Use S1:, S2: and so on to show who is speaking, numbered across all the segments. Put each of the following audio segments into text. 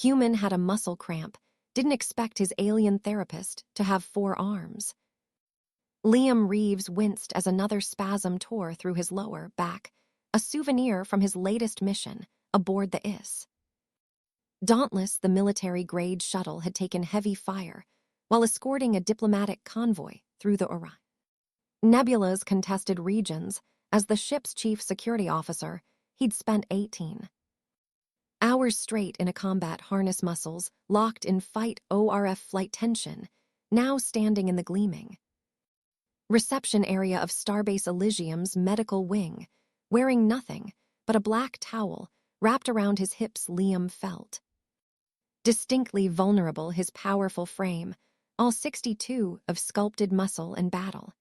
S1: Human had a muscle cramp, didn't expect his alien therapist to have 4 arms. Liam Reeves winced as another spasm tore through his lower back, a souvenir from his latest mission aboard the IS. Dauntless, the military-grade shuttle had taken heavy fire while escorting a diplomatic convoy through the Orion Nebula's contested regions. As the ship's chief security officer, he'd spent 18 hours straight in a combat harness, muscles locked in fight ORF flight tension, now standing in the gleaming reception area of Starbase Elysium's medical wing, wearing nothing but a black towel wrapped around his hips. Liam felt distinctly vulnerable, his powerful frame, all 62 of sculpted muscle and battle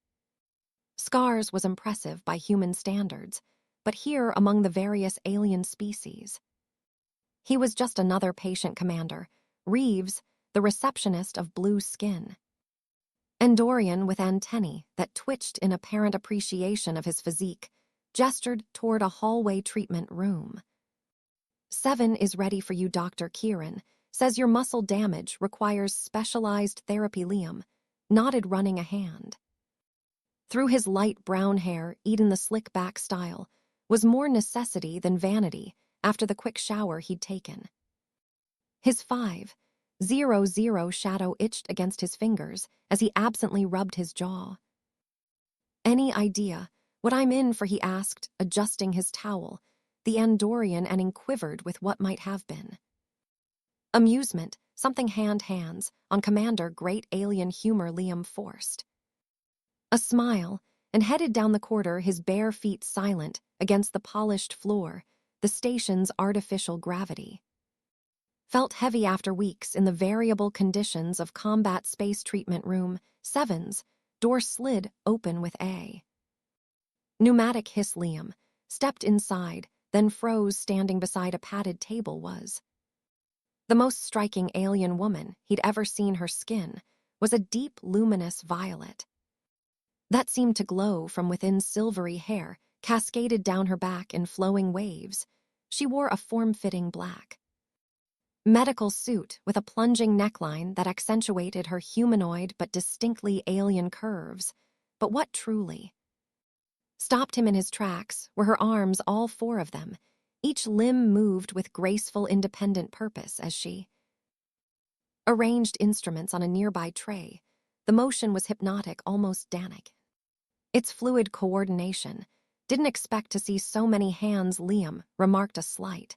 S1: scars, was impressive by human standards, but here among the various alien species, he was just another patient commander, Reeves, the receptionist of blue skin. Andorian with antennae that twitched in apparent appreciation of his physique, gestured toward a hallway treatment room. 7 is ready for you, Dr. Kieran. Says your muscle damage requires specialized therapy. Liam nodded, running a hand through his light brown hair. Eden, the slick-back style, was more necessity than vanity after the quick shower he'd taken. His 500 shadow itched against his fingers as he absently rubbed his jaw. Any idea what I'm in for? He asked, adjusting his towel. The Andorian and quivered with what might have been amusement, something hands on commander. Great alien humor. Liam forced a smile and headed down the corridor, his bare feet silent against the polished floor. The station's artificial gravity felt heavy after weeks in the variable conditions of combat space. Treatment room 7's door slid open with a pneumatic hiss. Liam stepped inside, then froze. Standing beside a padded table was the most striking alien woman he'd ever seen. Her skin was a deep, luminous violet that seemed to glow from within. Silvery hair cascaded down her back in flowing waves. She wore a form-fitting black medical suit with a plunging neckline that accentuated her humanoid but distinctly alien curves. But what truly stopped him in his tracks were her arms, all 4 of them. Each limb moved with graceful, independent purpose as she arranged instruments on a nearby tray. The motion was hypnotic, almost Danic. Its fluid coordination. Didn't expect to see so many hands. Liam remarked, a slight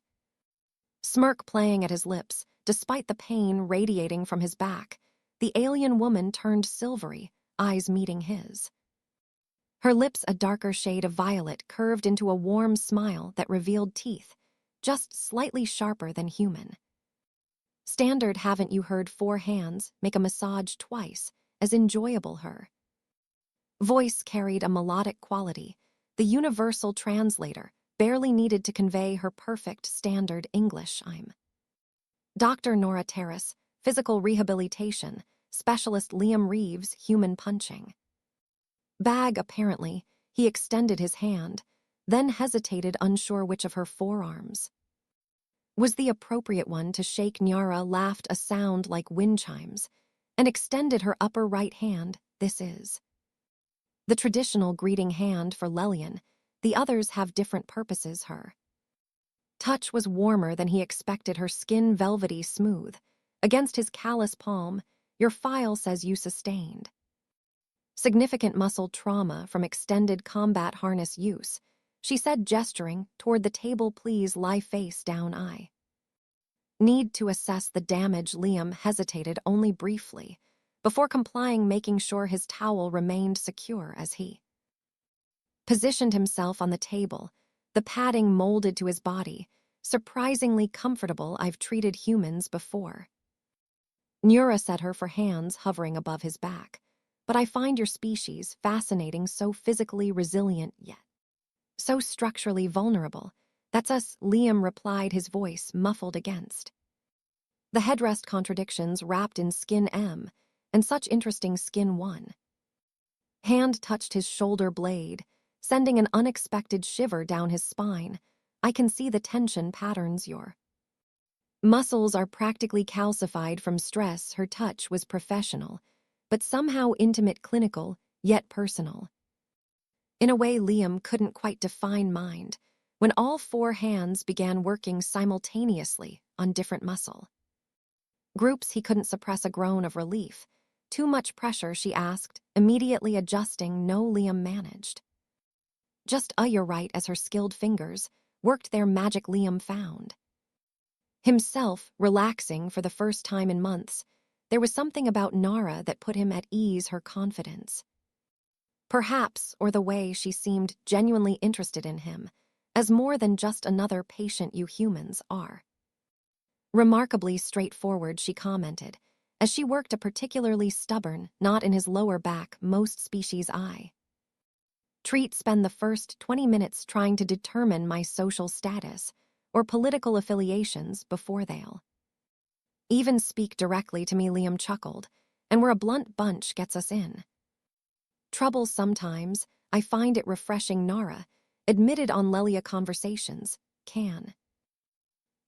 S1: smirk playing at his lips, despite the pain radiating from his back. The alien woman turned silvery, eyes meeting his. Her lips, a darker shade of violet, curved into a warm smile that revealed teeth, just slightly sharper than human. Standard. Haven't you heard 4 hands make a massage twice as enjoyable? Her voice carried a melodic quality. The universal translator barely needed to convey her perfect standard English. I'm Dr. Nora Terrace, physical rehabilitation specialist. Liam Reeves, human punching bag. Apparently, he extended his hand, then hesitated, unsure which of her forearms was the appropriate one to shake. Nyara laughed, a sound like wind chimes, and extended her upper right hand. This is the traditional greeting hand for Lelian. The others have different purposes. Her touch was warmer than he expected, her skin velvety smooth against his callous palm. Your file says you sustained significant muscle trauma from extended combat harness use, she said, gesturing toward the table. Please lie face down. I need to assess the damage. Liam hesitated only briefly before complying, making sure his towel remained secure as he positioned himself on the table, the padding molded to his body, surprisingly comfortable. I've treated humans before. Nura said, her for hands hovering above his back. But I find your species fascinating, so physically resilient yet so structurally vulnerable. That's us, Liam replied, his voice muffled against the headrest. Contradictions wrapped in skin. And such interesting skin. 1 hand touched his shoulder blade, sending an unexpected shiver down his spine. I can see the tension patterns. Your Muscles are practically calcified from stress. Her touch was professional, but somehow intimate, clinical, yet personal. In a way Liam couldn't quite define mind, when all 4 hands began working simultaneously on different muscle groups. He couldn't suppress a groan of relief. Too much pressure, she asked, immediately adjusting. No, Liam managed. Just you're right, as her skilled fingers worked their magic. Liam found himself relaxing for the first time in months. There was something about Nara that put him at ease, her confidence. Perhaps, or the way she seemed genuinely interested in him, as more than just another patient. You humans are remarkably straightforward, she commented, as she worked a particularly stubborn knot in his lower back. Most species I treat spend the first 20 minutes trying to determine my social status or political affiliations before they'll even speak directly to me. Liam chuckled, and where a blunt bunch gets us in trouble sometimes, I find it refreshing, Nara admitted on Lelia. Conversations can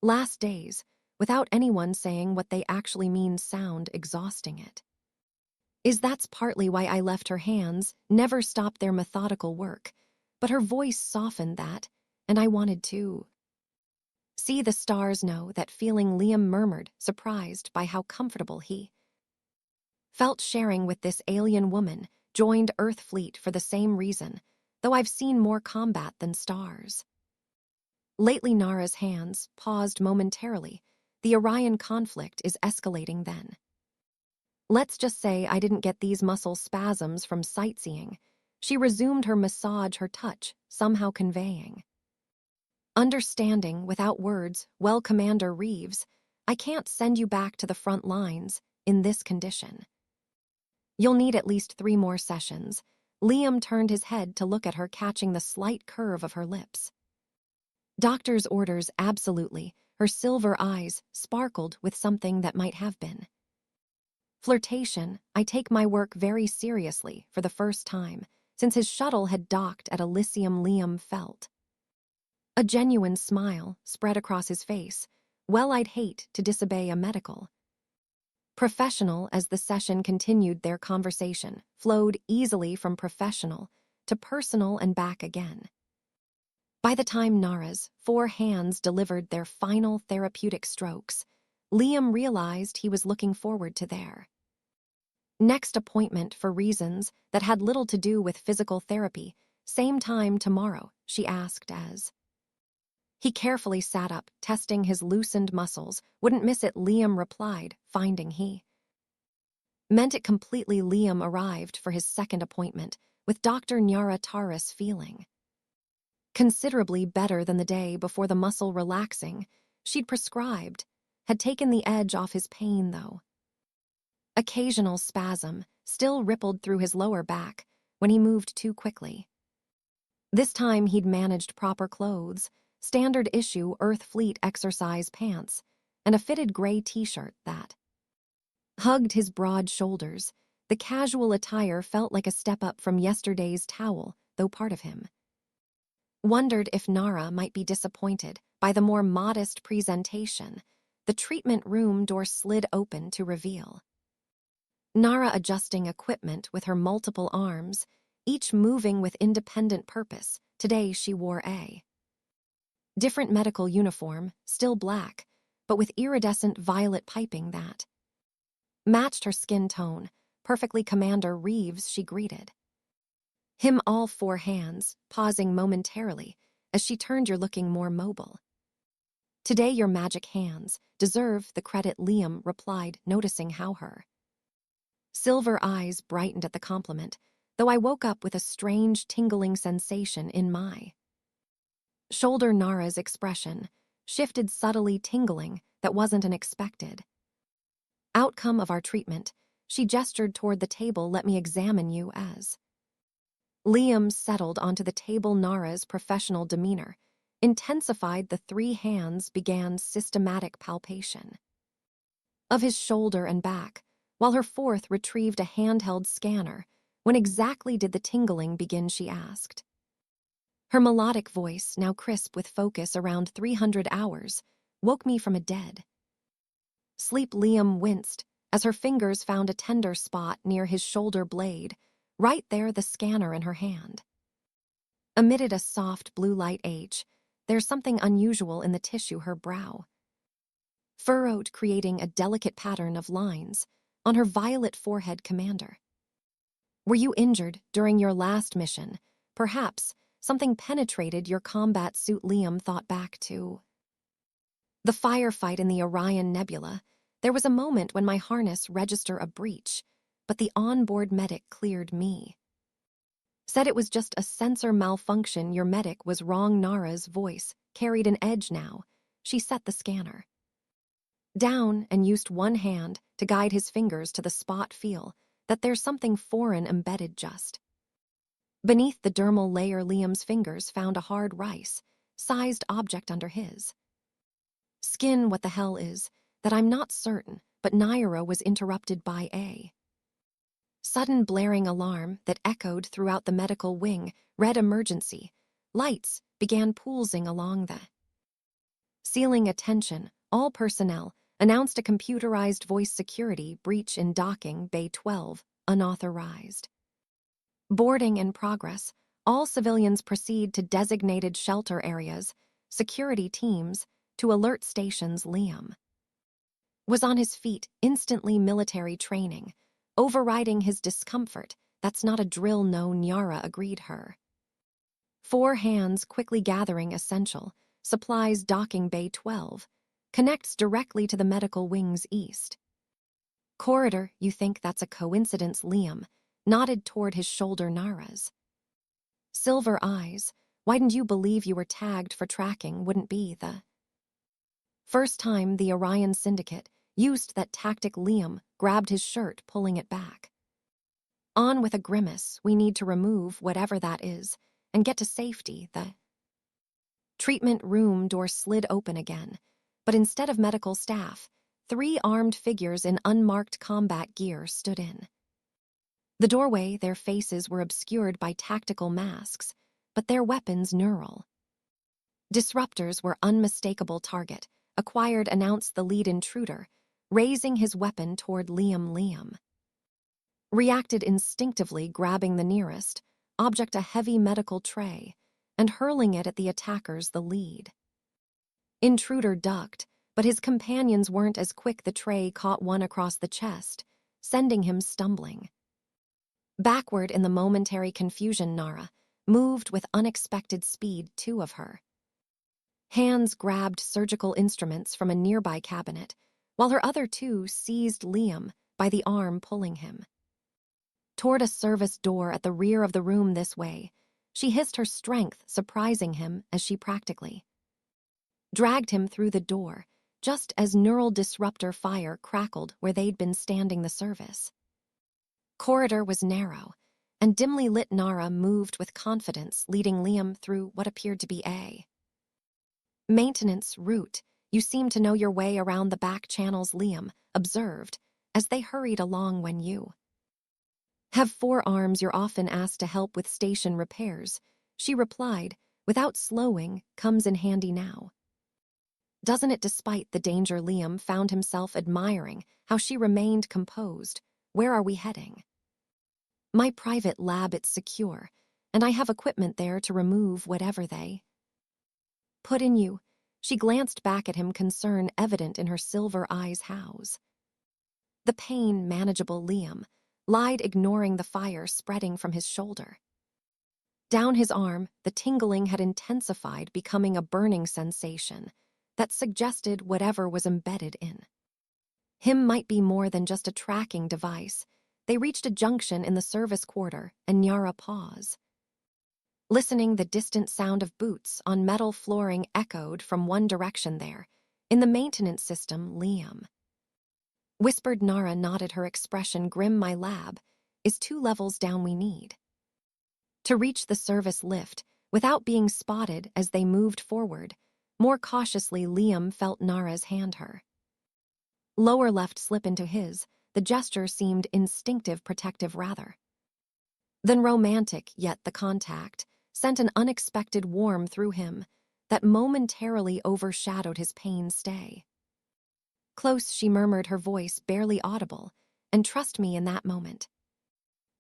S1: last days without anyone saying what they actually mean. Sound exhausting. It is. That's partly why I left. Her hands never stopped their methodical work, but her voice softened that, and I wanted to see the stars. Know that feeling, Liam murmured, surprised by how comfortable he felt sharing with this alien woman. Joined Earth Fleet for the same reason, though I've seen more combat than stars lately. Nara's hands paused momentarily. The Orion conflict is escalating then. Let's just say I didn't get these muscle spasms from sightseeing. She resumed her massage, her touch somehow conveying understanding without words. Well, Commander Reeves, I can't send you back to the front lines in this condition. You'll need at least 3 more sessions. Liam turned his head to look at her, catching the slight curve of her lips. Doctor's orders, absolutely. Her silver eyes sparkled with something that might have been flirtation. I take my work very seriously for the first time since his shuttle had docked at Elysium. Liam felt a genuine smile spread across his face. Well, I'd hate to disobey a medical professional. As the session continued, their conversation flowed easily from professional to personal and back again. By the time Nara's 4 hands delivered their final therapeutic strokes, Liam realized he was looking forward to their next appointment for reasons that had little to do with physical therapy. Same time tomorrow, she asked as he carefully sat up, testing his loosened muscles. Wouldn't miss it, Liam replied, finding he meant it completely. Liam arrived for his second appointment with Dr. Nyara Taras, feeling considerably better than the day before. The muscle relaxing she'd prescribed had taken the edge off his pain, though occasional spasm still rippled through his lower back when he moved too quickly. This time he'd managed proper clothes, standard issue Earth Fleet exercise pants, and a fitted gray t-shirt that hugged his broad shoulders. The casual attire felt like a step up from yesterday's towel, though part of him wondered if Nara might be disappointed by the more modest presentation. The treatment room door slid open to reveal Nara adjusting equipment with her multiple arms, each moving with independent purpose. Today she wore a different medical uniform, still black, but with iridescent violet piping that matched her skin tone. Perfectly, Commander Reeves, she greeted him, all 4 hands pausing momentarily as she turned. You're looking more mobile today. Your magic hands deserve the credit, Liam replied, noticing how her silver eyes brightened at the compliment, though I woke up with a strange tingling sensation in my shoulder. Nara's expression shifted subtly, tingling that wasn't an expected outcome of our treatment. She gestured toward the table. Let me examine you. As Liam settled onto the table, Nara's professional demeanor intensified. The 3 hands began systematic palpation of his shoulder and back, while her 4th retrieved a handheld scanner. When exactly did the tingling begin, she asked. Her melodic voice, now crisp with focus. Around 300 hours, woke me from a dead Sleep Liam winced as her fingers found a tender spot near his shoulder blade, right there the scanner in her hand. Emitted a soft blue light H, there's something unusual in the tissue her brow. Furrowed, creating a delicate pattern of lines on her violet forehead, Commander. Were you injured during your last mission? Perhaps something penetrated your combat suit. Liam thought back to the firefight in the Orion Nebula. There was a moment when my harness registered a breach, but the onboard medic cleared me. Said it was just a sensor malfunction. Your medic was wrong. Nara's voice carried an edge now. She set the scanner down and used one hand to guide his fingers to the spot. Feel that there's something foreign embedded just beneath the dermal layer. Liam's fingers found a hard rice-sized object under his skin. What the hell is that? I'm not certain, but Naira was interrupted by a sudden blaring alarm that echoed throughout the medical wing. Red emergency lights began pulsing along the ceiling. Attention, all personnel, announced a computerized voice. Security breach in docking bay 12, unauthorized. Boarding in progress. All civilians proceed to designated shelter areas. Security teams to alert stations. Liam was on his feet instantly. Military training overriding his discomfort. That's not a drill. No, Nyara agreed. Her 4 hands quickly gathering essential supplies. Docking bay 12 connects directly to the medical wing's east corridor. You think that's a coincidence? Liam nodded toward his shoulder. Nara's silver eyes widened. You believe you were tagged for tracking? Wouldn't be the first time the Orion Syndicate used that tactic. Liam grabbed his shirt, pulling it back on with a grimace. We need to remove whatever that is and get to safety. The treatment room door slid open again, but instead of medical staff, 3 armed figures in unmarked combat gear stood in the doorway. Their faces were obscured by tactical masks, but their weapons neural disruptors were unmistakable. Target acquired, announced the lead intruder, raising his weapon toward Liam. Liam reacted instinctively, grabbing the nearest object, a heavy medical tray, and hurling it at the attackers. The lead intruder ducked, but his companions weren't as quick. The tray caught one across the chest, sending him stumbling backward. In the momentary confusion, Nara moved with unexpected speed. 2 of her hands grabbed surgical instruments from a nearby cabinet, while her other 2 seized Liam by the arm, pulling him toward a service door at the rear of the room. This way, she hissed, her strength surprising him as she practically dragged him through the door, just as neural disruptor fire crackled where they'd been standing. The service corridor was narrow and dimly lit. Nara moved with confidence, leading Liam through what appeared to be a maintenance route. You seem to know your way around the back channels, Liam observed as they hurried along. When you have 4 arms, you're often asked to help with station repairs, she replied, without slowing. Comes in handy now, doesn't it? Despite the danger, Liam found himself admiring how she remained composed. Where are we heading? My private lab. It's secure, and I have equipment there to remove whatever they put in you. She glanced back at him, concern evident in her silver eyes. How's the pain? Manageable, Liam lied, ignoring the fire spreading from his shoulder down his arm. The tingling had intensified, becoming a burning sensation that suggested whatever was embedded in him might be more than just a tracking device. They reached a junction in the service quarter, and Nyara paused, listening. The distant sound of boots on metal flooring echoed from one direction. There, in the maintenance system, Liam whispered. Nara nodded, her expression grim. My lab is 2 levels down. We need to reach the service lift without being spotted. As they moved forward more cautiously, Liam felt Nara's hand, her lower left, slip into his. The gesture seemed instinctive, protective rather than romantic, yet the contact sent an unexpected warmth through him that momentarily overshadowed his pain. Stay Close, she murmured, her voice barely audible, and trust me in that moment.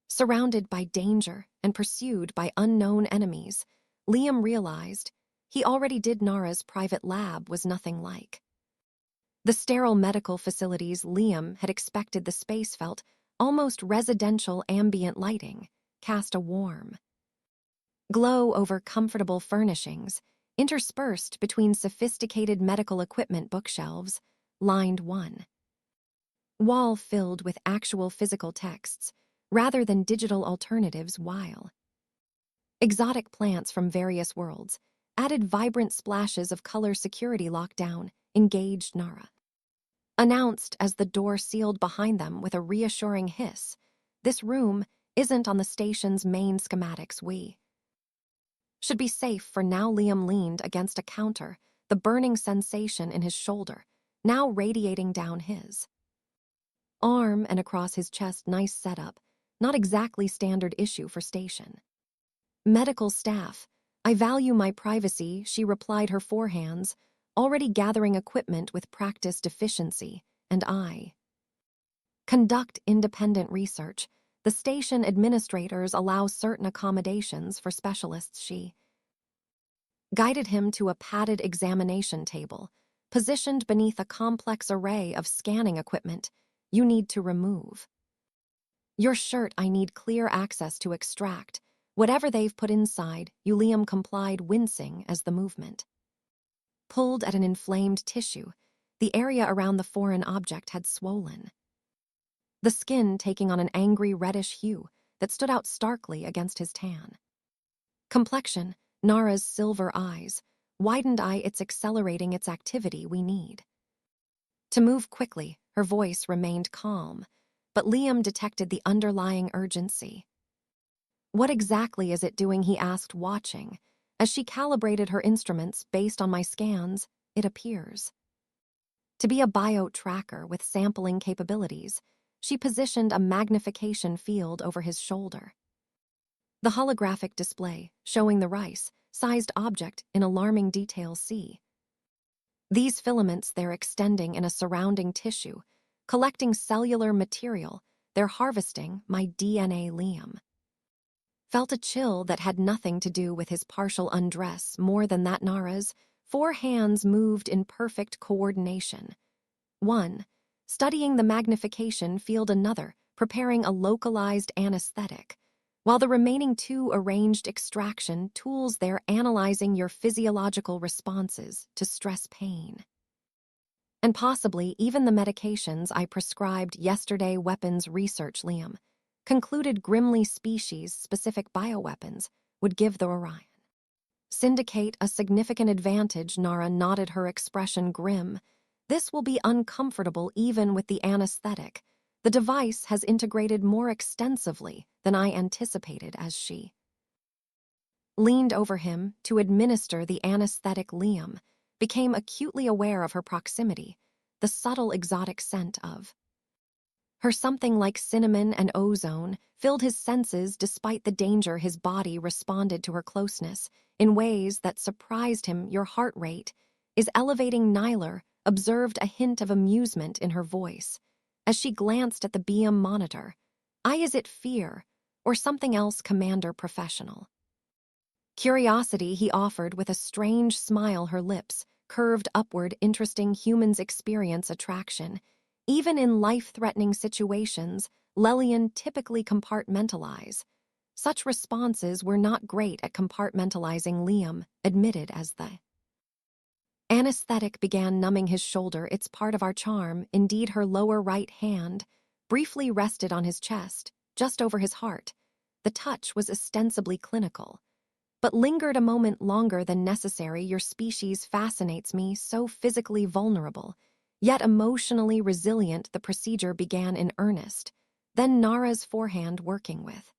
S1: Surrounded by danger and pursued by unknown enemies, Liam realized he already did. Nara's private lab was nothing like the sterile medical facilities Liam had expected. The space felt almost residential. Ambient lighting cast a warm glow over comfortable furnishings, interspersed between sophisticated medical equipment. Bookshelves lined one wall filled with actual physical texts rather than digital alternatives, while exotic plants from various worlds added vibrant splashes of color. Security lockdown engaged, Nara announced as the door sealed behind them with a reassuring hiss. This room isn't on the station's main schematics. We should be safe for now. Liam leaned against a counter, the burning sensation in his shoulder now radiating down his arm and across his chest. Nice setup, not exactly standard issue for station medical staff. I value my privacy, she replied, her forehands already gathering equipment with practiced efficiency, and I conduct independent research. The station administrators allow certain accommodations for specialists. She guided him to a padded examination table, positioned beneath a complex array of scanning equipment. You need to remove your shirt. I need clear access to extract whatever they've put inside you. Liam complied, wincing as the movement pulled at an inflamed tissue. The area around the foreign object had swollen, the skin taking on an angry reddish hue that stood out starkly against his tan complexion. Nara's silver eyes widened. It's accelerating its activity. We need to move quickly. Her voice remained calm, but Liam detected the underlying urgency. What exactly is it doing? He asked, watching as she calibrated her instruments. Based on my scans, it appears to be a bio-tracker with sampling capabilities. She positioned a magnification field over his shoulder, the holographic display showing the rice-sized object in alarming detail. See these filaments, they're extending in a surrounding tissue, collecting cellular material. They're harvesting my DNA. Liam felt a chill that had nothing to do with his partial undress. More than that, Nara's four hands moved in perfect coordination. One studying the magnification field, another preparing a localized anesthetic, while the remaining two arranged extraction tools. They're analyzing your physiological responses to stress, pain, and possibly even the medications I prescribed yesterday. Weapons research, Liam concluded grimly. Species-specific bioweapons would give the Orion Syndicate a significant advantage. Nara nodded, her expression grim. This will be uncomfortable even with the anesthetic. The device has integrated more extensively than I anticipated. As she leaned over him to administer the anesthetic, Liam became acutely aware of her proximity, the subtle exotic scent of her, something like cinnamon and ozone, filled his senses. Despite the danger, his body responded to her closeness in ways that surprised him. Your heart rate is elevating, Nyler observed, a hint of amusement in her voice as she glanced at the BM monitor. Is it fear or something else, Commander? Professional curiosity, he offered with a strange smile, her lips curved upward. Interesting. Humans experience attraction even in life-threatening situations. Lelian typically compartmentalize. Such responses were not great at compartmentalizing, Liam admitted as the anesthetic began numbing his shoulder. It's part of our charm. Indeed, her lower right hand briefly rested on his chest, just over his heart. The touch was ostensibly clinical, but lingered a moment longer than necessary. Your species fascinates me, so physically vulnerable, yet emotionally resilient. The procedure began in earnest, then Nara's forehand working with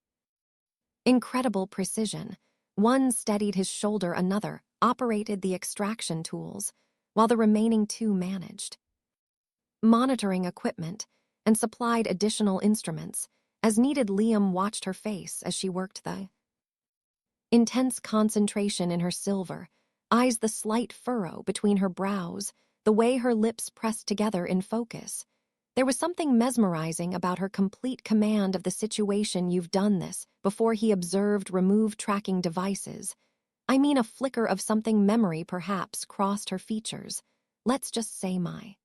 S1: incredible precision. One steadied his shoulder, another operated the extraction tools, while the remaining two managed monitoring equipment and supplied additional instruments as needed. Liam watched her face as she worked, the intense concentration in her silver eyes, the slight furrow between her brows the way her lips pressed together in focus. There was something mesmerizing about her complete command of the situation. "You've done this," before he observed remove tracking devices. I mean, a flicker of something memory perhaps crossed her features. Let's just say my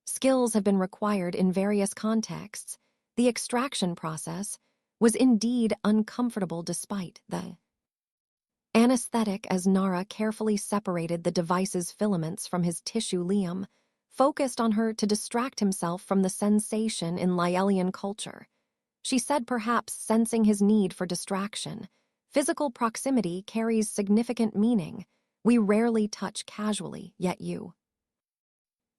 S1: skills have been required in various contexts. The extraction process was indeed uncomfortable despite the anesthetic as Nara carefully separated the device's filaments from his tissue. Liam focused on her to distract himself from the sensation in Lyellian culture. She said, perhaps sensing his need for distraction. "Physical proximity carries significant meaning. We rarely touch casually, yet you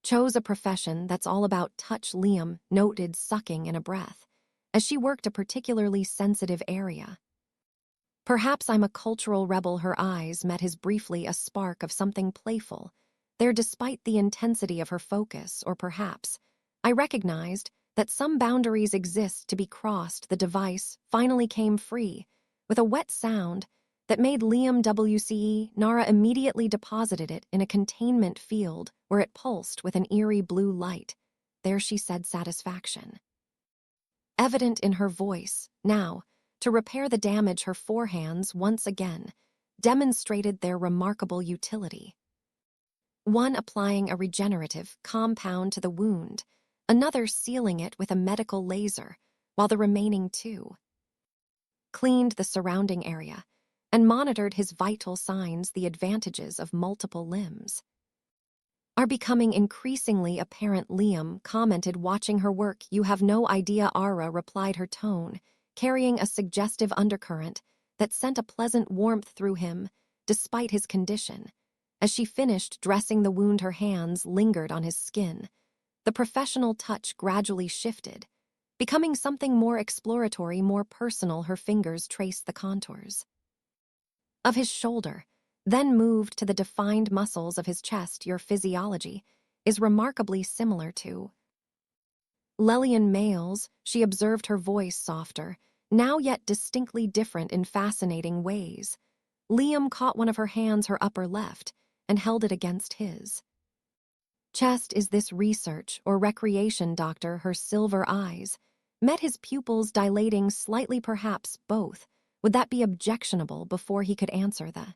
S1: chose a profession that's all about touch." Liam noted, sucking in a breath, as she worked a particularly sensitive area. "Perhaps I'm a cultural rebel." Her eyes met his briefly, a spark of something playful there despite the intensity of her focus. "Or perhaps I recognized that some boundaries exist to be crossed." The device finally came free, with a wet sound that made Liam WCE. Nara immediately deposited it in a containment field where it pulsed with an eerie blue light. "There," she said, satisfaction evident in her voice. Now, to repair the damage, her forehands once again demonstrated their remarkable utility. One applying a regenerative compound to the wound, another sealing it with a medical laser, while the remaining two cleaned the surrounding area and monitored his vital signs. "The advantages of multiple limbs are becoming increasingly apparent," Liam commented, watching her work. "You have no idea," Ara replied, her tone carrying a suggestive undercurrent that sent a pleasant warmth through him despite his condition. As she finished dressing the wound, her hands lingered on his skin. The professional touch gradually shifted, becoming something more exploratory, more personal. Her fingers traced the contours of his shoulder, then moved to the defined muscles of his chest. "Your physiology is remarkably similar to Lelian males," she observed, her voice softer, now yet distinctly different in fascinating ways. Liam caught one of her hands, her upper left, and held it against his chest. "Is this research or recreation, Doctor?" Her silver eyes met his pupils, dilating slightly. "Perhaps both. Would that be objectionable?" Before he could answer, the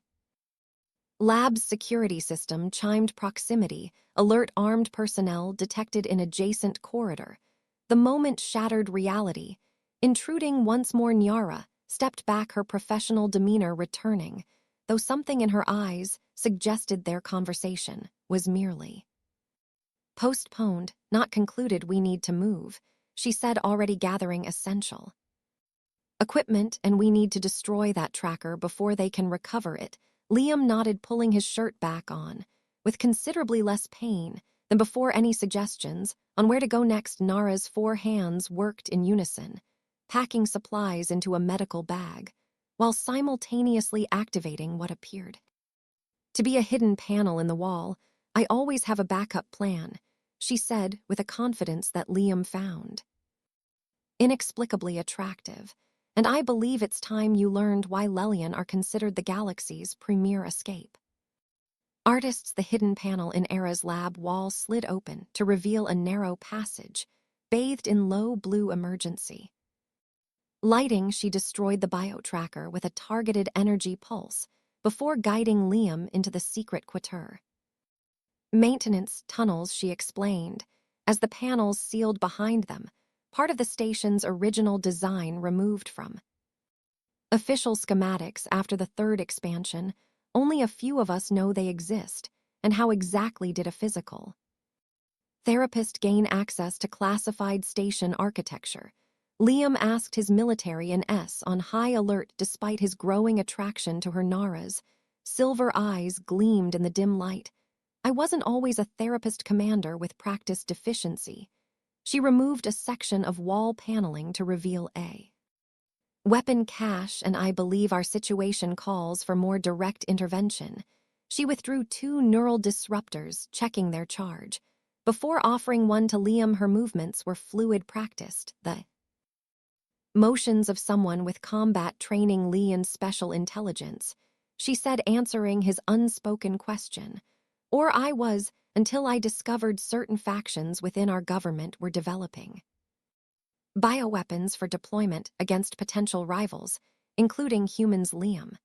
S1: lab's security system chimed proximity, alert armed personnel detected in adjacent corridor. The moment shattered reality. Intruding once more, Nyara stepped back, her professional demeanor returning, though something in her eyes suggested their conversation was merely postponed, not concluded. "We need to move," she said, already gathering essential equipment, "and we need to destroy that tracker before they can recover it." Liam nodded, pulling his shirt back on, with considerably less pain than before. "Any suggestions on where to go next?" Nara's four hands worked in unison, packing supplies into a medical bag, while simultaneously activating what appeared to be a hidden panel in the wall. "I always have a backup plan," she said with a confidence that Liam found inexplicably attractive. "And I believe it's time you learned why Lelian are considered the galaxy's premier escape artists." The hidden panel in Era's lab wall slid open to reveal a narrow passage, bathed in low blue emergency lighting. She destroyed the bio-tracker with a targeted energy pulse before guiding Liam into the secret quarter maintenance tunnels, she explained, as the panels sealed behind them, part of the station's original design removed from official schematics. After the third expansion, only a few of us know they exist. And how exactly did a physical therapist gain access to classified station architecture? Liam asked, his military and S on high alert despite his growing attraction to her. Nara's silver eyes gleamed in the dim light. "I wasn't always a therapist, Commander, with practice deficiency." She removed a section of wall paneling to reveal a weapon cache, "and I believe our situation calls for more direct intervention." She withdrew two neural disruptors, checking their charge. Before offering one to Liam, her movements were fluid, practiced, the motions of someone with combat training. "Lee and special intelligence," she said, answering his unspoken question. "Or I was until I discovered certain factions within our government were developing bioweapons for deployment against potential rivals, including humans. Liam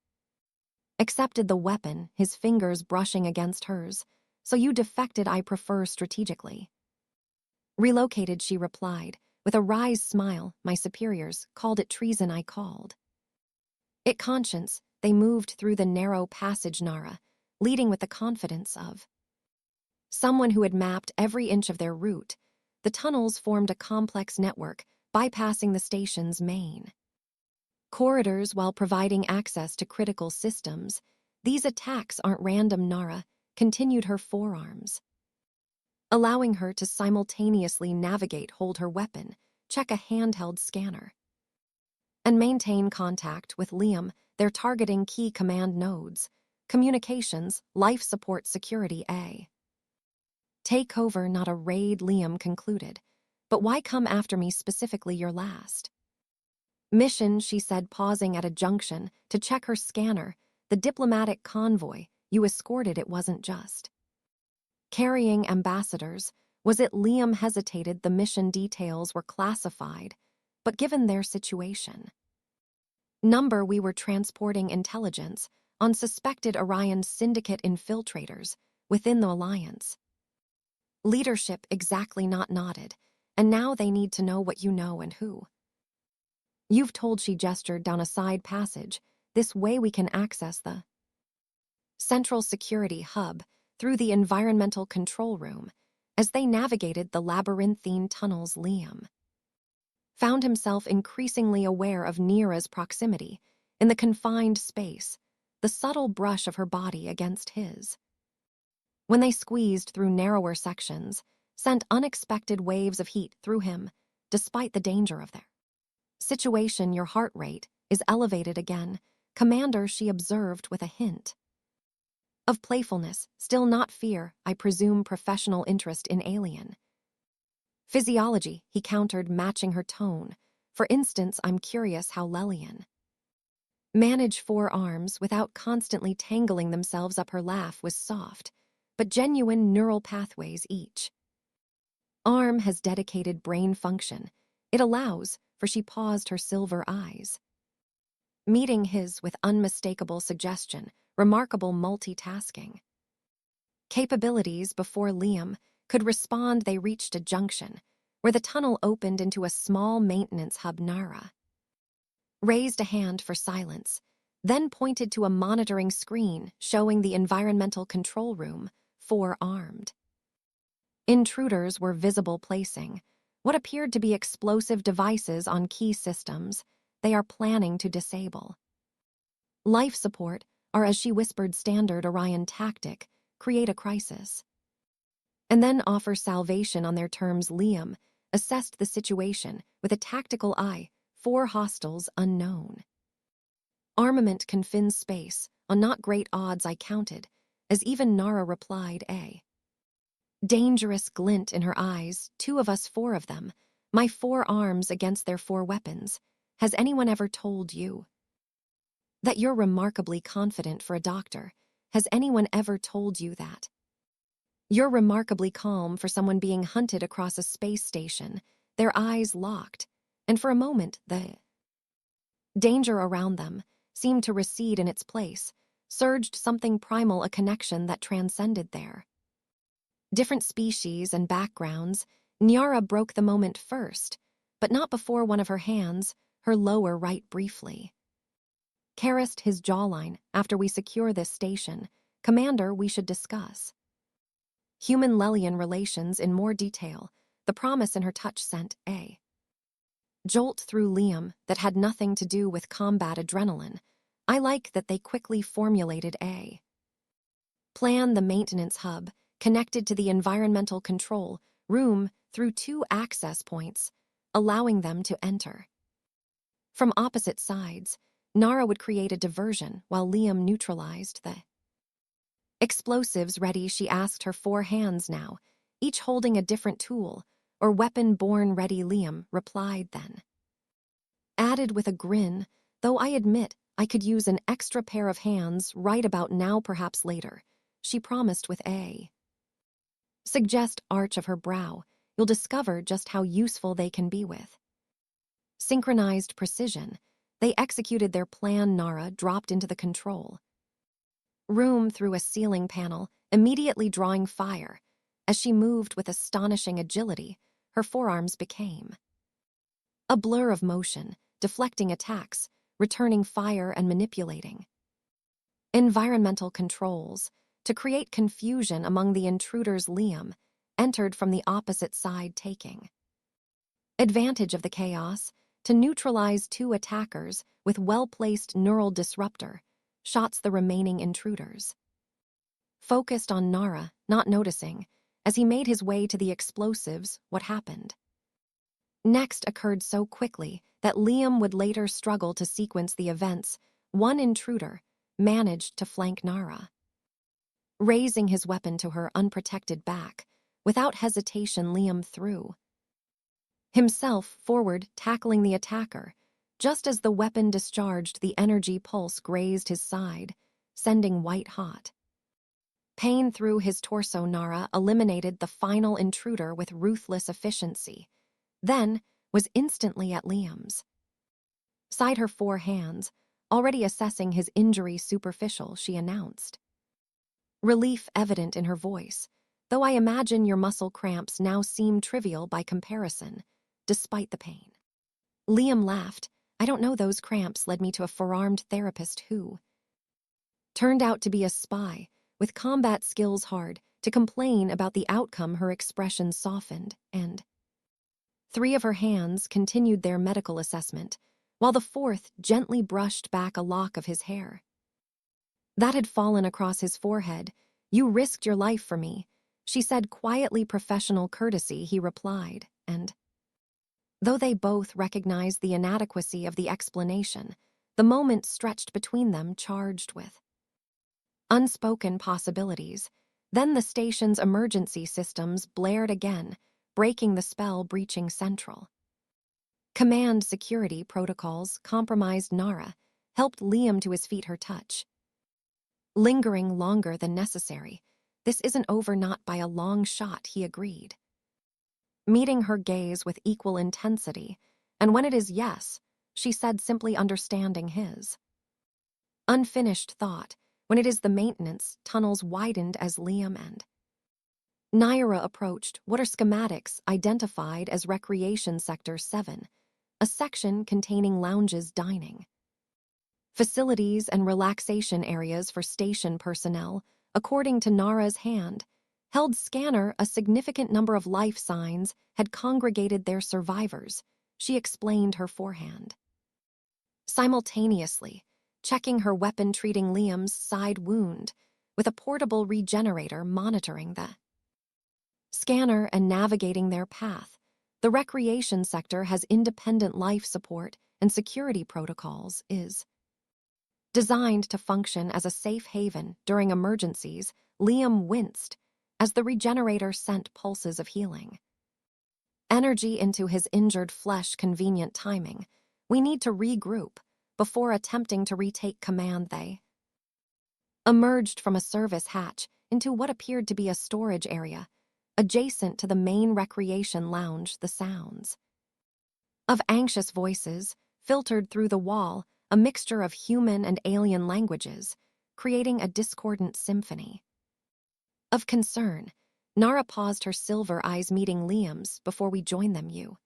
S1: accepted the weapon, his fingers brushing against hers. So you defected, I prefer strategically. Relocated, she replied, with a wry smile. My superiors called it treason, I called it conscience. They moved through the narrow passage, Nara, leading with the confidence of someone who had mapped every inch of their route. The tunnels formed a complex network, bypassing the station's main corridors while providing access to critical systems. These attacks aren't random, Nara continued, her forearms allowing her to simultaneously navigate, hold her weapon, check a handheld scanner, and maintain contact with Liam. They're targeting key command nodes, communications, life support, security. A takeover, not a raid, Liam concluded. But why come after me specifically? Your last mission, she said, pausing at a junction to check her scanner. The diplomatic convoy you escorted, it wasn't just carrying ambassadors, was it? Liam hesitated. The mission details were classified, but given their situation number, we were transporting intelligence on suspected Orion Syndicate infiltrators within the Alliance. Leadership exactly, not nodded, and now they need to know what you know and who you've told. She gestured down a side passage. This way we can access the central security hub through the environmental control room. As they navigated the labyrinthine tunnels, Liam found himself increasingly aware of Nira's proximity. In the confined space, the subtle brush of her body against his, when they squeezed through narrower sections, sent unexpected waves of heat through him. Despite the danger of their situation, your heart rate is elevated again, Commander, she observed with a hint of playfulness. Still not fear, I presume. Professional interest in alien physiology, he countered, matching her tone. For instance, I'm curious how Lelian manage forearms without constantly tangling themselves up. Her laugh was soft, but genuine. Neural pathways, each arm has dedicated brain function. It allows for, she paused, her silver eyes meeting his with unmistakable suggestion, remarkable multitasking capabilities. Before Liam could respond, they reached a junction where the tunnel opened into a small maintenance hub. Nara raised a hand for silence, then pointed to a monitoring screen showing the environmental control room. Four-armed intruders were visible, placing what appeared to be explosive devices on key systems. They are planning to disable life support, or, as she whispered, standard Orion tactic, create a crisis and then offer salvation on their terms. Liam assessed the situation with a tactical eye. 4 hostiles unknown. Armament confines space, on not great odds, I counted, as even Nara replied, a dangerous glint in her eyes. 2 of us, 4 of them. My 4 arms against their 4 weapons. Has anyone ever told you that you're remarkably confident for a doctor? Has anyone ever told you that you're remarkably calm for someone being hunted across a space station? Their eyes locked, and for a moment the danger around them seemed to recede. In its place surged something primal, a connection that transcended their different species and backgrounds. Nyara broke the moment first, but not before one of her hands, her lower right, briefly caressed his jawline. After we secure this station, Commander, we should discuss human-Lelian relations in more detail. The promise in her touch sent a jolt through Liam that had nothing to do with combat adrenaline. I like that they quickly formulated a plan. The maintenance hub connected to the environmental control room through 2 access points, allowing them to enter from opposite sides. Nara would create a diversion while Liam neutralized the explosives. Ready, she asked, her 4 hands now, each holding a different tool or weapon. Born ready, Liam replied, then added with a grin, though I admit I could use an extra pair of hands right about now, perhaps later, she promised with a Suggest arch of her brow. You'll discover just how useful they can be with. Synchronized precision. They executed their plan. Nara dropped into the control room through a ceiling panel, immediately drawing fire. As she moved with astonishing agility, her forearms became a blur of motion, deflecting attacks, returning fire and manipulating environmental controls. To create confusion among the intruders, Liam entered from the opposite side, taking advantage of the chaos to neutralize two attackers with well-placed neural disruptor, shots the remaining intruders. Focused on Nara, not noticing, as he made his way to the explosives, what happened next occurred so quickly that Liam would later struggle to sequence the events. One intruder managed to flank Nara, raising his weapon to her unprotected back. Without hesitation, Liam threw himself forward, tackling the attacker. Just as the weapon discharged, the energy pulse grazed his side, sending white-hot pain through his torso. Nara eliminated the final intruder with ruthless efficiency, then was instantly at Liam's side, her four hands. Already assessing his injury superficial, she announced, relief evident in her voice. Though I imagine your muscle cramps now seem trivial by comparison, despite the pain. Liam laughed. I don't know, those cramps led me to a forearmed therapist who turned out to be a spy with combat skills. Hard to complain about the outcome. Her expression softened, and three of her hands continued their medical assessment, while the fourth gently brushed back a lock of his hair that had fallen across his forehead. You risked your life for me, she said quietly. Professional courtesy, he replied, and though they both recognized the inadequacy of the explanation, the moment stretched between them charged with unspoken possibilities. Then the station's emergency systems blared again, breaking the spell. Breaching central command security protocols, compromised Nara, helped Liam to his feet. Her touch lingering longer than necessary. This isn't over, not by a long shot, he agreed, meeting her gaze with equal intensity. And when it is yes, she said, simply understanding his unfinished thought. When it is the maintenance, tunnels widened as Liam and Naira approached what are schematics identified as Recreation Sector 7, a section containing lounges, dining facilities, and relaxation areas for station personnel. According to Nara's hand-held scanner, a significant number of life signs had congregated their survivors. She explained, her forehand simultaneously checking her weapon, treating Liam's side wound with a portable regenerator, monitoring the scanner and navigating their path. The recreation sector has independent life support and security protocols, is designed to function as a safe haven during emergencies. Liam winced as the regenerator sent pulses of healing energy into his injured flesh. Convenient timing. We need to regroup. Before attempting to retake command, they emerged from a service hatch into what appeared to be a storage area adjacent to the main recreation lounge. The sounds of anxious voices filtered through the wall, a mixture of human and alien languages, creating a discordant symphony of concern. Nara paused, her silver eyes meeting Liam's. Before we join them, you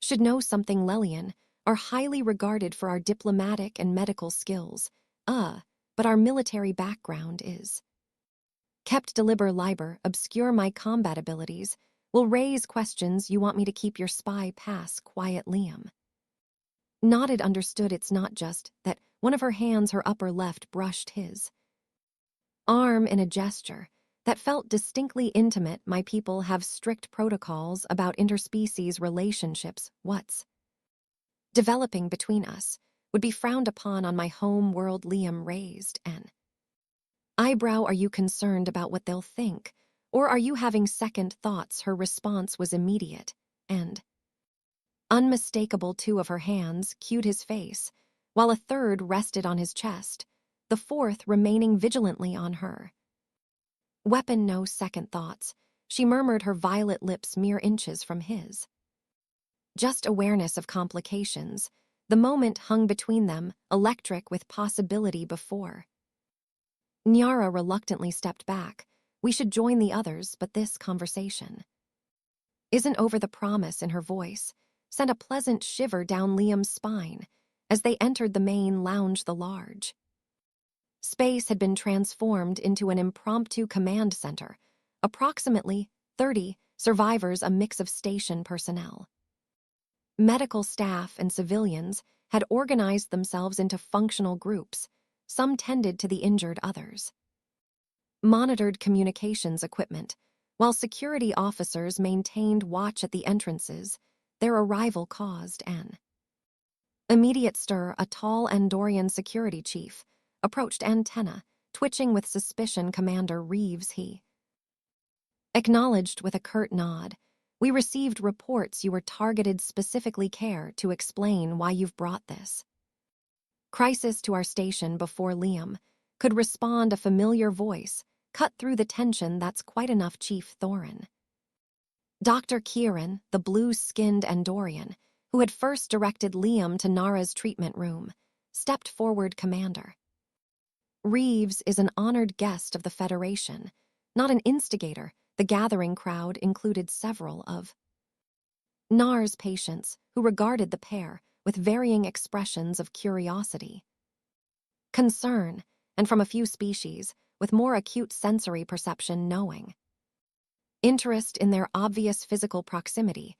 S1: should know something. Lelian are highly regarded for our diplomatic and medical skills, but our military background is kept liber, obscure. My combat abilities will raise questions. You want me to keep your spy pass? Quiet. Liam nodded, understood. It's not just that. One of her hands, her upper left, brushed his arm in a gesture that felt distinctly intimate. My people have strict protocols about interspecies relationships. What's developing between us would be frowned upon on my home world. Liam raised an eyebrow. Are you concerned about what they'll think, or are you having second thoughts? Her response was immediate and unmistakable. Two of her hands cued his face, while a third rested on his chest, the fourth remaining vigilantly on her weapon. No second thoughts. she murmured, her violet lips mere inches from his. Just awareness of complications. The moment hung between them, electric with possibility before. Nyara reluctantly stepped back. We should join the others, but this conversation isn't over. The promise in her voice sent a pleasant shiver down Liam's spine as they entered the main lounge. The large space had been transformed into an impromptu command center. Approximately 30 survivors, a mix of station personnel, medical staff, and civilians, had organized themselves into functional groups. Some tended to the injured, others monitored communications equipment, while security officers maintained watch at the entrances. Their arrival caused an immediate stir. A tall Andorian security chief approached, antenna twitching with suspicion. Commander Reeves, he acknowledged with a curt nod. We received reports you were targeted specifically. Care to explain why you've brought this crisis to our station before Liam could respond? A familiar voice cut through the tension. That's quite enough, Chief Thorin. Dr. Kieran, the blue-skinned Andorian, who had first directed Liam to Nara's treatment room, stepped forward. Commander Reeves is an honored guest of the Federation, not an instigator. The gathering crowd included several of Nar's patients, who regarded the pair with varying expressions of curiosity, concern, and from a few species, with more acute sensory perception, knowing interest in their obvious physical proximity.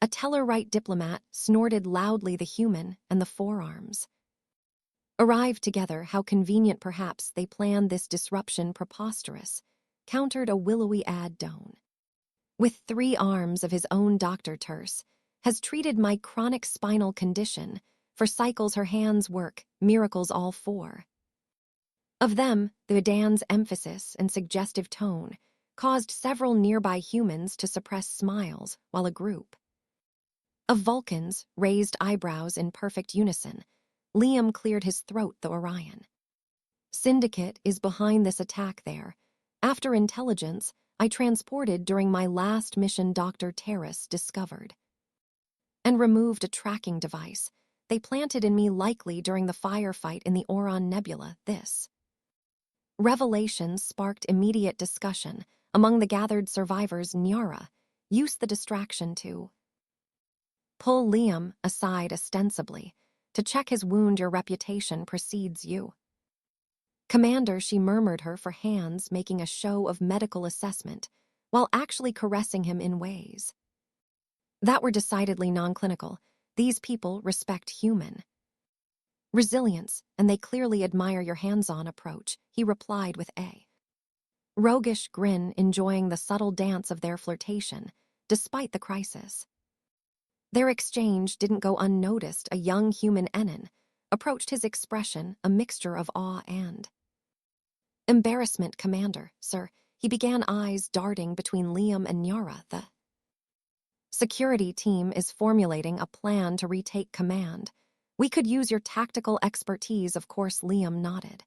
S1: A Tellarite diplomat snorted loudly. The human and the forearms arrived together. How convenient. Perhaps they planned this disruption. Preposterous, countered a willowy Addon. With 3 arms of his own, Dr. Terse has treated my chronic spinal condition for cycles. Her hands work miracles, all 4 of them. The Adan's emphasis and suggestive tone caused several nearby humans to suppress smiles, while a group of Vulcans raised eyebrows in perfect unison. Liam cleared his throat. The Orion Syndicate is behind this attack. There, after intelligence I transported during my last mission, Dr. Terrace discovered and removed a tracking device they planted in me, likely during the firefight in the Orion Nebula. This revelation sparked immediate discussion among the gathered survivors. Nyara used the distraction to pull Liam aside, ostensibly to check his wound. Your reputation precedes you, Commander, she murmured, her for hands making a show of medical assessment while actually caressing him in ways that were decidedly non-clinical. These people respect human resilience, and they clearly admire your hands-on approach, he replied with a roguish grin, enjoying the subtle dance of their flirtation, despite the crisis. Their exchange didn't go unnoticed. A young human Enin approached, his expression a mixture of awe and embarrassment. Commander, sir, he began, eyes darting between Liam and Nyara. The security team is formulating a plan to retake command. We could use your tactical expertise. Of course, Liam nodded.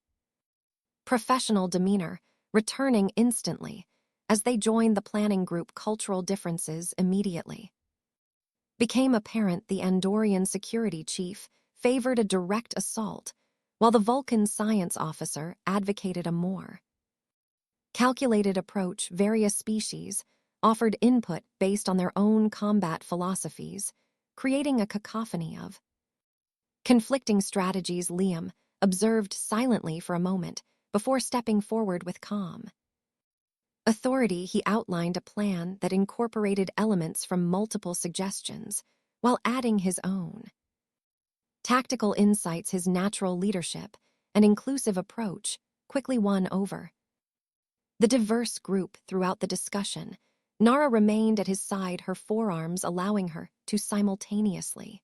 S1: Professional demeanor, returning instantly as they joined the planning group. Cultural differences immediately became apparent. The Andorian security chief favored a direct assault, while the Vulcan science officer advocated a more calculated approach. Various species offered input based on their own combat philosophies, creating a cacophony of conflicting strategies. Liam observed silently for a moment before stepping forward with calm authority. He outlined a plan that incorporated elements from multiple suggestions while adding his own tactical insights. His natural leadership and inclusive approach quickly won over the diverse group. Throughout the discussion, Nara remained at his side, her forearms allowing her to simultaneously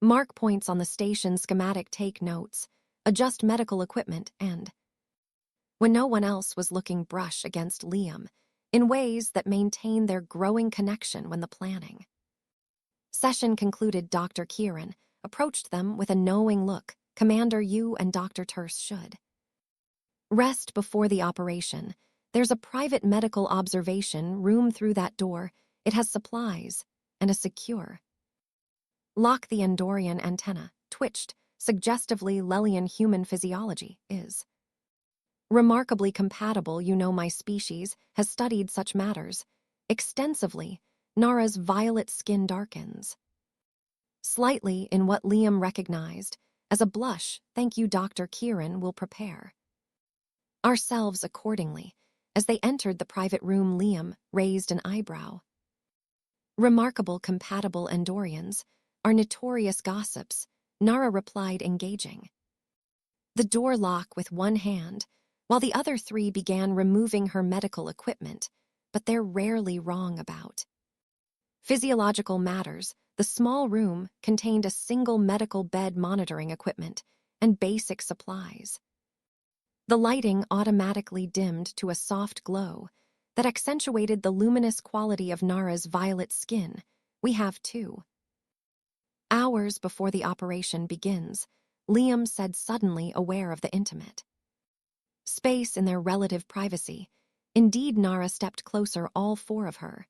S1: mark points on the station schematic, take notes, adjust medical equipment, and, when no one else was looking, brush against Liam in ways that maintained their growing connection. When the planning session concluded, Dr. Kieran approached them with a knowing look. Commander, you and Dr. Terse should rest before the operation. There's a private medical observation room through that door. It has supplies and a secure lock. The Andorian antenna twitched, suggestively Lelian human physiology is remarkably compatible. My species has studied such matters extensively. Nara's violet skin darkens slightly in what Liam recognized as a blush. Thank you, Dr. Kieran. Will prepare ourselves accordingly. As they entered the private room, Liam raised an eyebrow. Remarkable compatible Andorians are notorious gossips, Nara replied, engaging the door lock with one hand, while the other three began removing her medical equipment. But they're rarely wrong about physiological matters. The small room contained a single medical bed, monitoring equipment, and basic supplies. The lighting automatically dimmed to a soft glow that accentuated the luminous quality of Nara's violet skin. We have 2 hours before the operation begins, Liam said, suddenly aware of the intimate space in their relative privacy. Indeed, Nara stepped closer, all 4 of her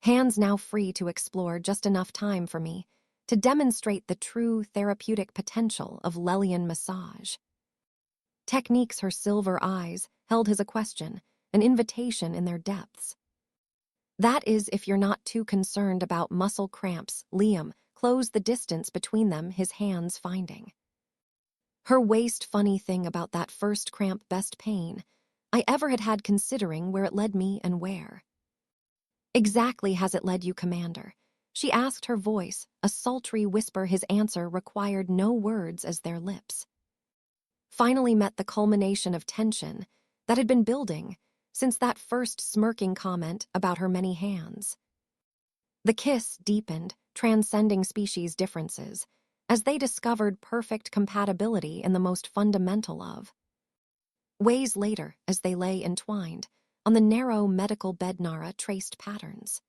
S1: hands now free to explore. Just enough time for me to demonstrate the true therapeutic potential of Lelian massage techniques. Her silver eyes held his a question, an invitation in their depths. That is, if you're not too concerned about muscle cramps. Liam closed the distance between them, his hands finding her waist. Funny thing about that first cramp, best pain I ever had, considering where it led me. And where exactly has it led you, Commander? She asked, her voice a sultry whisper. His answer required no words as their lips finally met the culmination of tension that had been building since that first smirking comment about her many hands. The kiss deepened, transcending species differences, as they discovered perfect compatibility in the most fundamental of ways. Later, as they lay entwined on the narrow medical bed, Nara traced patterns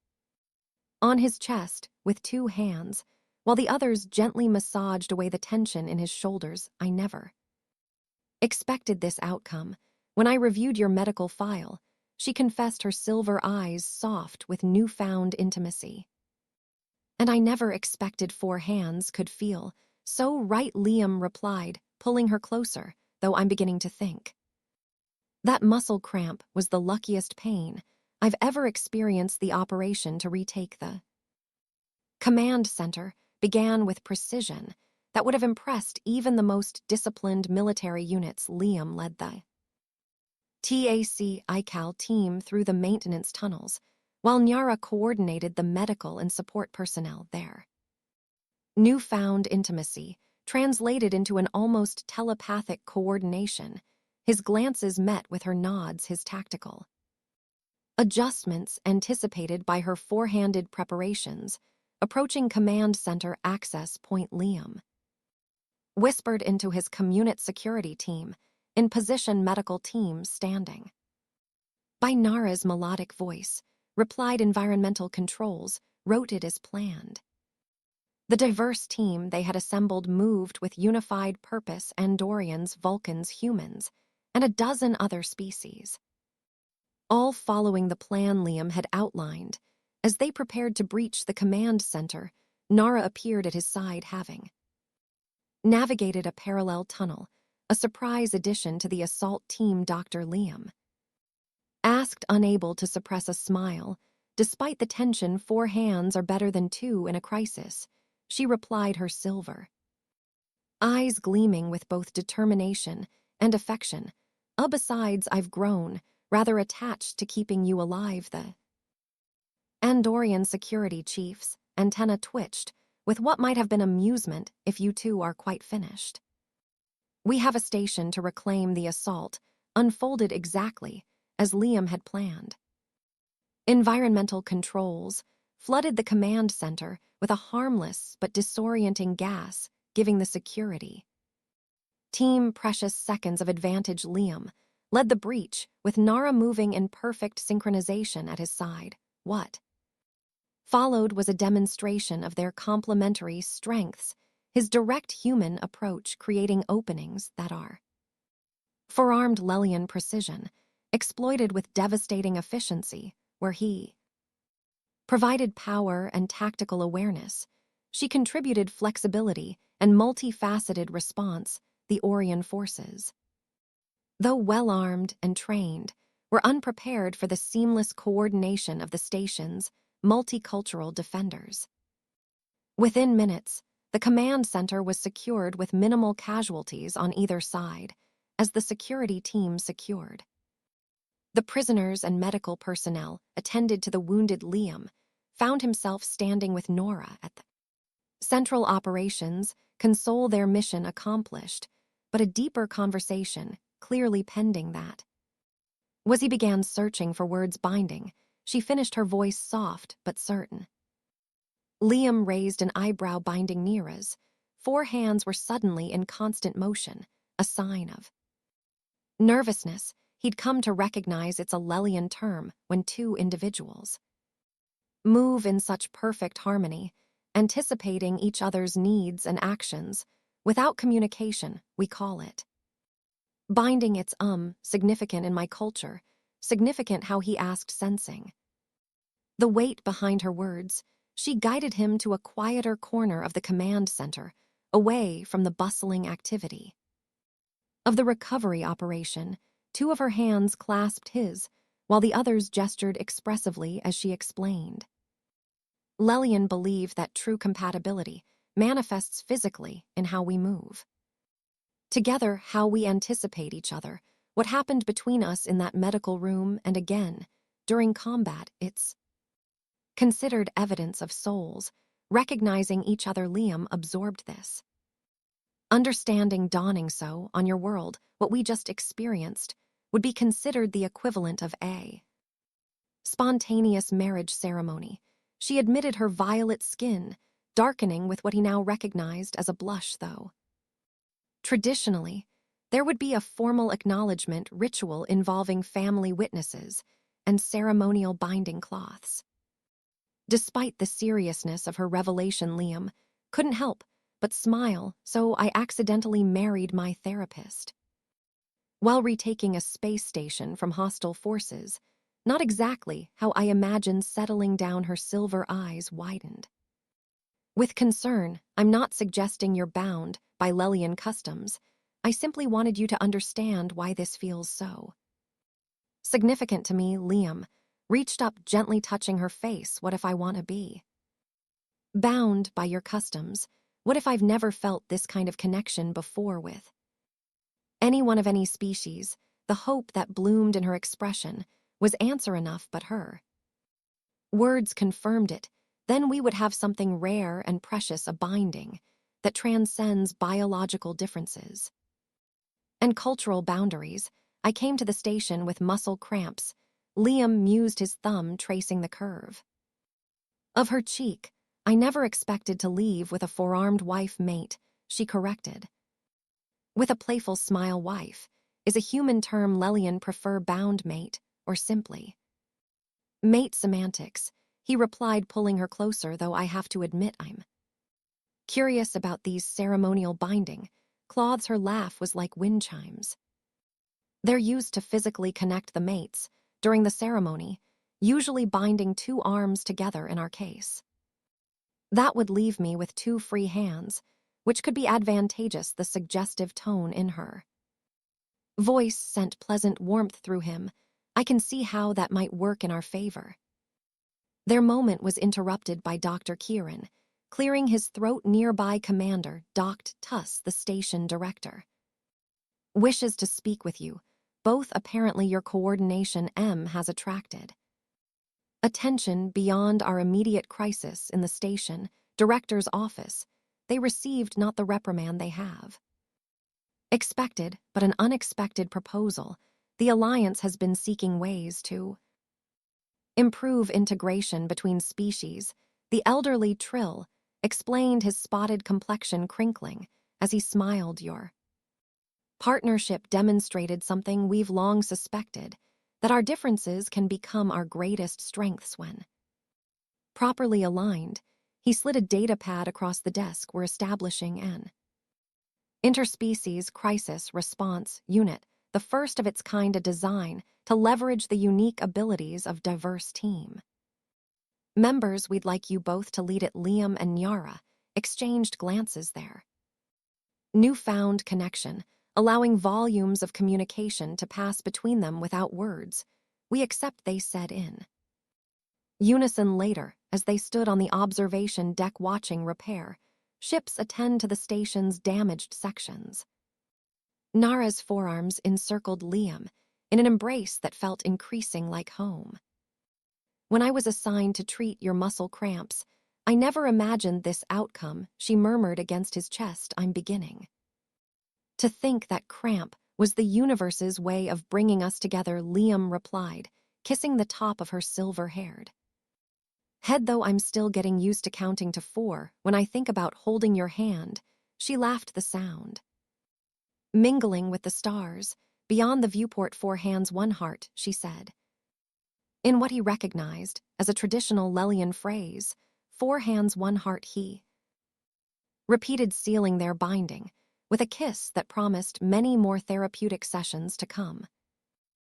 S1: on his chest with 2 hands, while the others gently massaged away the tension in his shoulders. I never expected this outcome. When I reviewed your medical file, she confessed, her silver eyes soft with newfound intimacy. And I never expected 4 hands could feel so right, Liam replied, pulling her closer, though I'm beginning to think that muscle cramp was the luckiest pain I've ever experienced. The operation to retake the command center began with precision that would have impressed even the most disciplined military units. Liam led the TAC ICAL team through the maintenance tunnels, while Nyara coordinated the medical and support personnel there. Newfound intimacy translated into an almost telepathic coordination. His glances met with her nods, his tactical adjustments anticipated by her forehanded preparations. Approaching command center access point, Liam whispered into his community security team, in position. Medical team standing by. Nara's melodic voice replied, environmental controls, wrote it as planned. The diverse team they had assembled moved with unified purpose: Andorians, Vulcans, humans, and a dozen other species, all following the plan Liam had outlined. As they prepared to breach the command center, Nara appeared at his side, having navigated a parallel tunnel, a surprise addition to the assault team. Dr. Liam asked, unable to suppress a smile. Despite the tension, 4 hands are better than 2 in a crisis, she replied, her silver eyes gleaming with both determination and affection. Besides, I've grown rather attached to keeping you alive. The Andorian security chief's antenna twitched with what might have been amusement. If you 2 are quite finished, we have a station to reclaim. The assault unfolded exactly as Liam had planned. Environmental controls flooded the command center with a harmless but disorienting gas, giving the security team precious seconds of advantage. Liam led the breach, with Nara moving in perfect synchronization at his side. What followed was a demonstration of their complementary strengths, his direct human approach creating openings that are forearmed Lelian precision, exploited with devastating efficiency, where he provided power and tactical awareness. She contributed flexibility and multifaceted response, the Orion forces. Though well-armed and trained, were unprepared for the seamless coordination of the station's multicultural defenders. Within minutes, the command center was secured with minimal casualties on either side, as the security team secured. The prisoners and medical personnel attended to the wounded Liam, found himself standing with Nora at the central operations, console their mission accomplished, but a deeper conversation clearly pending that. As he began searching for words binding, she finished, her voice soft but certain. Liam raised an eyebrow binding Nira's. 4 hands were suddenly in constant motion, a sign of nervousness. He'd come to recognize it's a Lelian term when 2 individuals move in such perfect harmony, anticipating each other's needs and actions. Without communication, we call it binding. It's significant in my culture, significant how he asked, sensing the weight behind her words. She guided him to a quieter corner of the command center, away from the bustling activity of the recovery operation. 2 of her hands clasped his, while the others gestured expressively as she explained. Lelian believed that true compatibility manifests physically in how we move together, how we anticipate each other, what happened between us in that medical room and again, during combat. It's considered evidence of souls, recognizing each other. Liam absorbed this understanding dawning. So, on your world, what we just experienced would be considered the equivalent of a spontaneous marriage ceremony. She admitted, her violet skin darkening with what he now recognized as a blush. Though traditionally, there would be a formal acknowledgement ritual involving family witnesses and ceremonial binding cloths. Despite the seriousness of her revelation, Liam couldn't help but smile. So I accidentally married my therapist while retaking a space station from hostile forces. Not exactly how I imagined settling down. Her silver eyes widened with concern. I'm not suggesting you're bound by Lelian customs. I simply wanted you to understand why this feels so significant to me. Liam reached up, gently touching her face. What if I want to be bound by your customs? What if I've never felt this kind of connection before with anyone of any species? The hope that bloomed in her expression was answer enough, but her words confirmed it. Then we would have something rare and precious, a binding that transcends biological differences and cultural boundaries. I came to the station with muscle cramps. Liam mused, his thumb tracing the curve of her cheek. I never expected to leave with a 4-armed wife mate, she corrected. With a playful smile. Wife is a human term. Lelian prefer bound mate, or simply mate semantics, he replied, pulling her closer. Though I have to admit I'm curious about these ceremonial binding cloths. Her laugh was like wind chimes. They're used to physically connect the mates during the ceremony, usually binding 2 arms together in our case. That would leave me with 2 free hands, which could be advantageous. The suggestive tone in her voice sent pleasant warmth through him. I can see how that might work in our favor. Their moment was interrupted by Dr. Kieran, clearing his throat. Nearby, Commander Dr. Tuss, the station director, wishes to speak with you. Both. Apparently your coordination has attracted attention beyond our immediate crisis in the station director's office. They received not the reprimand they have expected, but an unexpected proposal. The Alliance has been seeking ways to improve integration between species. The elderly Trill explained, his spotted complexion crinkling as he smiled. Your partnership demonstrated something we've long suspected, that our differences can become our greatest strengths when properly aligned. He slid a data pad across the desk. We're establishing an interspecies crisis response unit the first of its kind a design to leverage the unique abilities of diverse team. Members we'd like you both to lead it. Liam and Nyara exchanged glances there. Newfound connection, allowing volumes of communication to pass between them without words. We accept, they said in unison later, as they stood on the observation deck watching repair. Ships attend to the station's damaged sections. Nara's forearms encircled Liam in an embrace that felt increasing like home. When I was assigned to treat your muscle cramps, I never imagined this outcome, she murmured against his chest. I'm beginning to think that cramp was the universe's way of bringing us together, Liam replied, kissing the top of her silver-haired head. Though I'm still getting used to counting to 4 when I think about holding your hand, she laughed, the sound mingling with the stars. Beyond the viewport, 4 hands, 1 heart, she said. In what he recognized as a traditional Lelian phrase, 4 hands, 1 heart, he repeated, sealing their binding with a kiss that promised many more therapeutic sessions to come.